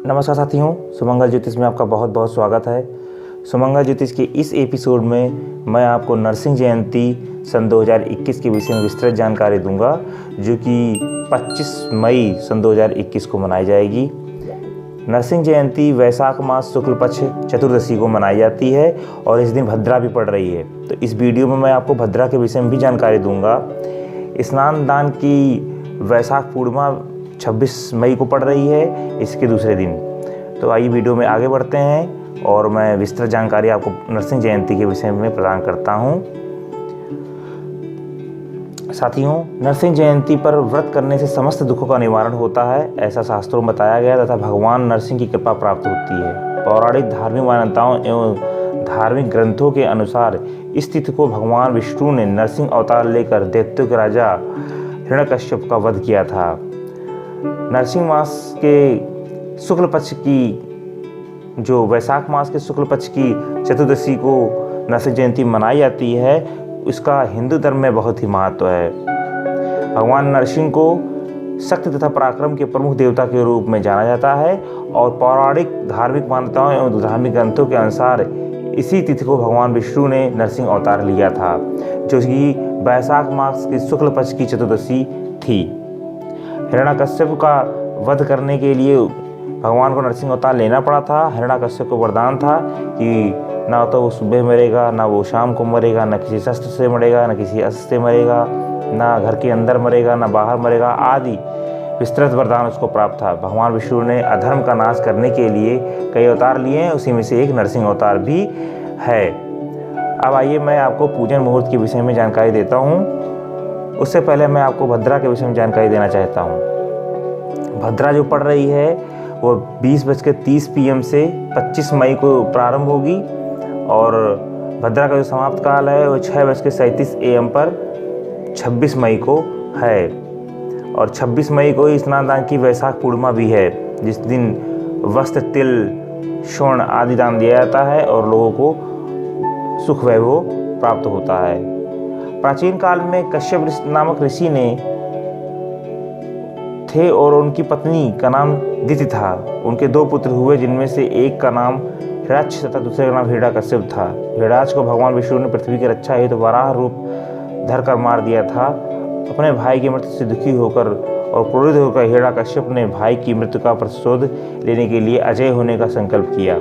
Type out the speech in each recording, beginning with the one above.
नमस्कार साथियों, सुमंगल ज्योतिष में आपका बहुत बहुत स्वागत है। सुमंगल ज्योतिष के इस एपिसोड में मैं आपको नरसिंह जयंती सन 2021 के विषय में विस्तृत जानकारी दूंगा, जो कि 25 मई सन 2021 को मनाई जाएगी। नरसिंह जयंती वैशाख मास शुक्ल पक्ष चतुर्दशी को मनाई जाती है और इस दिन भद्रा भी पड़ रही है। तो इस वीडियो में मैं आपको भद्रा के विषय में भी जानकारी दूंगा। स्नान दान की वैशाख पूर्णिमा 26 मई को पड़ रही है, इसके दूसरे दिन। तो आइए वीडियो में आगे बढ़ते हैं और मैं विस्तृत जानकारी आपको नरसिंह जयंती के विषय में प्रदान करता हूं। साथियों, नरसिंह जयंती पर व्रत करने से समस्त दुखों का निवारण होता है, ऐसा शास्त्रों में बताया गया तथा भगवान नरसिंह की कृपा प्राप्त होती है। पौराणिक धार्मिक मान्यताओं एवं धार्मिक ग्रंथों के अनुसार इस तिथि को भगवान विष्णु ने नरसिंह अवतार लेकर दैत्यों के राजा हिरण्यकश्यप का वध किया था। नरसिंह मास के शुक्ल पक्ष की जो वैशाख मास के शुक्ल पक्ष की चतुर्दशी को नरसिंह जयंती मनाई जाती है, उसका हिंदू धर्म में बहुत ही महत्व है। भगवान नरसिंह को शक्ति तथा पराक्रम के प्रमुख देवता के रूप में जाना जाता है और पौराणिक धार्मिक मान्यताओं एवं धार्मिक ग्रंथों के अनुसार इसी तिथि को भगवान विष्णु ने नरसिंह अवतार लिया था, जो कि वैशाख मास की शुक्ल पक्ष की चतुर्दशी थी। हिरण्यकश्यप का वध करने के लिए भगवान को नरसिंह अवतार लेना पड़ा था। हिरण्यकश्यप को वरदान था कि ना तो वो सुबह मरेगा, ना वो शाम को मरेगा, ना किसी शस्त्र से मरेगा, ना किसी अस्त्र से मरेगा, ना घर के अंदर मरेगा, ना बाहर मरेगा आदि विस्तृत वरदान उसको प्राप्त था। भगवान विष्णु ने अधर्म का नाश करने के लिए कई अवतार लिए हैं, उसी में से एक नरसिंह अवतार भी है। अब आइए मैं आपको पूजन मुहूर्त के विषय में जानकारी देता हूँ। उससे पहले मैं आपको भद्रा के विषय में जानकारी देना चाहता हूँ। भद्रा जो पड़ रही है वो 20:30 PM से 25 मई को प्रारंभ होगी और भद्रा का जो समाप्त काल है वो 6:37 AM पर 26 मई को है। और 26 मई को स्नान दान की वैशाख पूर्णिमा भी है, जिस दिन वस्त्र, तिल, स्वर्ण आदि दान दिया जाता है और लोगों को सुख वैभव प्राप्त होता है। प्राचीन काल में कश्यप नामक ऋषि ने थे और उनकी पत्नी का नाम दिति था। उनके 2 पुत्र हुए, जिनमें से एक का नाम हिरण्यक्ष तथा दूसरे का नाम हिरण्यकश्यप था। हिरण्यक्ष को भगवान विष्णु ने पृथ्वी की रक्षा हेतु वराह रूप धरकर मार दिया था। अपने भाई की मृत्यु से दुखी होकर और क्रोधित होकर हिरण्यकश्यप ने भाई की मृत्यु का प्रतिशोध लेने के लिए अजय होने का संकल्प किया।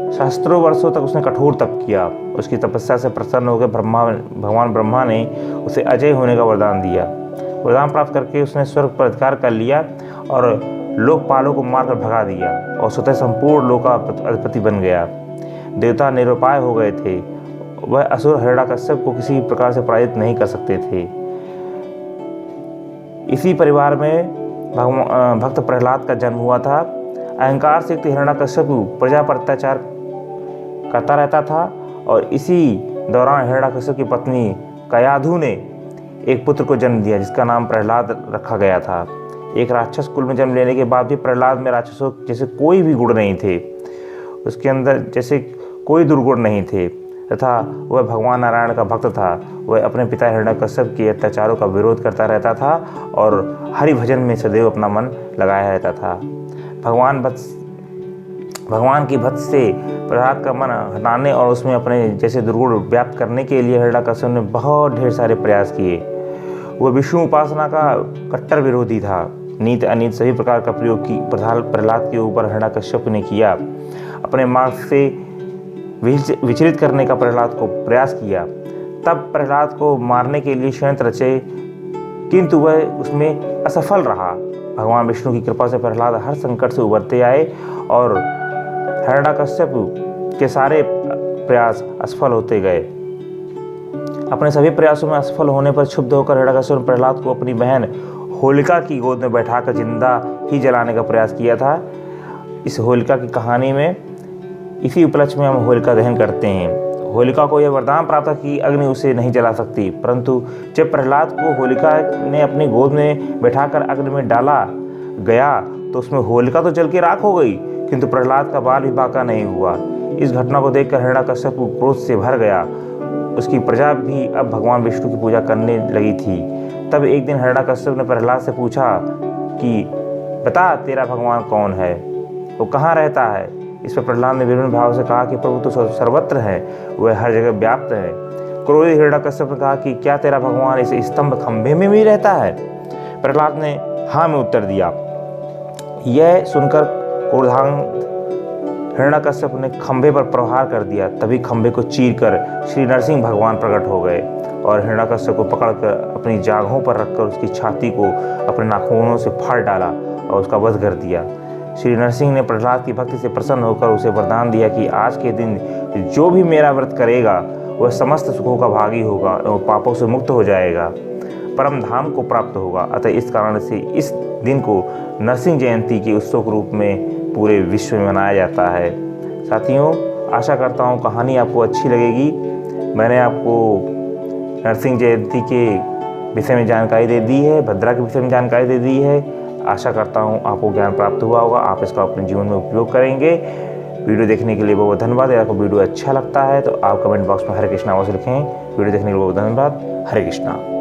सहस्त्रों वर्षों तक उसने कठोर तप किया। उसकी तपस्या से प्रसन्न होकर भगवान ब्रह्मा ने उसे अजय होने का वरदान दिया। वरदान प्राप्त करके उसने स्वर्ग पर अधिकार कर लिया और लोकपालों को मारकर भगा दिया और स्वतः संपूर्ण लोक का अधिपति बन गया। देवता निरुपाय हो गए थे। वह असुर हिरण्यकश्यप को किसी प्रकार से पराजित नहीं कर सकते थे। इसी परिवार में भक्त प्रहलाद का जन्म हुआ था। अहंकार से हिरण्यकश्यप प्रजा पर अत्याचार करता रहता था और इसी दौरान हिरण्यकश्यप की पत्नी कयाधु ने एक पुत्र को जन्म दिया, जिसका नाम प्रहलाद रखा गया था। एक राक्षस कुल में जन्म लेने के बाद भी प्रहलाद में राक्षसों जैसे कोई भी गुण नहीं थे, उसके अंदर जैसे कोई दुर्गुण नहीं थे तथा वह भगवान नारायण का भक्त था। वह अपने पिता हिरण्यकश्यप के अत्याचारों का विरोध करता रहता था और हरि भजन में सदैव अपना मन लगाया रहता था। भगवान की भक्त से प्रहलाद का मन हटाने और उसमें अपने जैसे दुर्गुण व्याप्त करने के लिए हिरण्यकश्यप ने बहुत ढेर सारे प्रयास किए। वह विष्णु उपासना का कट्टर विरोधी था। नीत अनीत सभी प्रकार का प्रयोग की प्रहलाद के ऊपर हिरण्यकश्यप ने किया। अपने मार्ग से विचलित करने का प्रहलाद को प्रयास किया। तब प्रहलाद को मारने के लिए षड्यंत्र रचे, किंतु वह उसमें असफल रहा। भगवान विष्णु की कृपा से प्रहलाद हर संकट से उबरते आए और हिरण्यकश्यप के सारे प्रयास असफल होते गए। अपने सभी प्रयासों में असफल होने पर क्षुब्ध होकर हिरण्यकश्यप ने प्रहलाद को अपनी बहन होलिका की गोद में बैठाकर जिंदा ही जलाने का प्रयास किया था। इस होलिका की कहानी में इसी उपलक्ष्य में हम होलिका दहन करते हैं। होलिका को यह वरदान प्राप्त था कि अग्नि उसे नहीं जला सकती, परंतु जब प्रहलाद को होलिका ने अपनी गोद में बैठाकर अग्नि में डाला गया तो उसमें होलिका तो जल के राख हो गई, किंतु प्रहलाद का बाल भी बाका नहीं हुआ। इस घटना को देखकर हिरण्यकश्यप क्रोध से भर गया। उसकी प्रजा भी अब भगवान विष्णु की पूजा करने लगी थी। तब एक दिन हिरण्यकश्यप ने प्रहलाद से पूछा कि बता तेरा भगवान कौन है। वो कहाँ रहता है। इस पर प्रहलाद ने विभिन्न भाव से कहा कि प्रभु तो सर्वत्र है, वह हर जगह व्याप्त है। क्रोधित हिरण्यकश्यप ने कहा कि क्या तेरा भगवान इस स्तंभ खंभे में भी रहता है। प्रहलाद ने हाँ में उत्तर दिया। यह सुनकर क्रोधान्वित हिरण्यकश्यप ने खंभे पर प्रहार कर दिया। तभी खंभे को चीरकर श्री नरसिंह भगवान प्रकट हो गए और हिरण्यकश्यप को पकड़कर अपनी जांघों पर रखकर उसकी छाती को अपने नाखूनों से फाड़ डाला और उसका वध कर दिया। श्री नरसिंह ने प्रहलाद की भक्ति से प्रसन्न होकर उसे वरदान दिया कि आज के दिन जो भी मेरा व्रत करेगा वह समस्त सुखों का भागी होगा और पापों से मुक्त हो जाएगा, परम धाम को प्राप्त होगा। अतः इस कारण से इस दिन को नरसिंह जयंती के उत्सव के रूप में पूरे विश्व में मनाया जाता है। साथियों, आशा करता हूँ कहानी आपको अच्छी लगेगी। मैंने आपको नरसिंह जयंती के विषय में जानकारी दे दी है, भद्रा के विषय में जानकारी दे दी है। आशा करता हूँ आपको ज्ञान प्राप्त हुआ होगा, आप इसका अपने जीवन में उपयोग करेंगे। वीडियो देखने के लिए बहुत बहुत धन्यवाद। यदि आपको वीडियो अच्छा लगता है तो आप कमेंट बॉक्स में हरे कृष्णा अवश्य लिखें। वीडियो देखने के लिए बहुत धन्यवाद। हरे कृष्णा।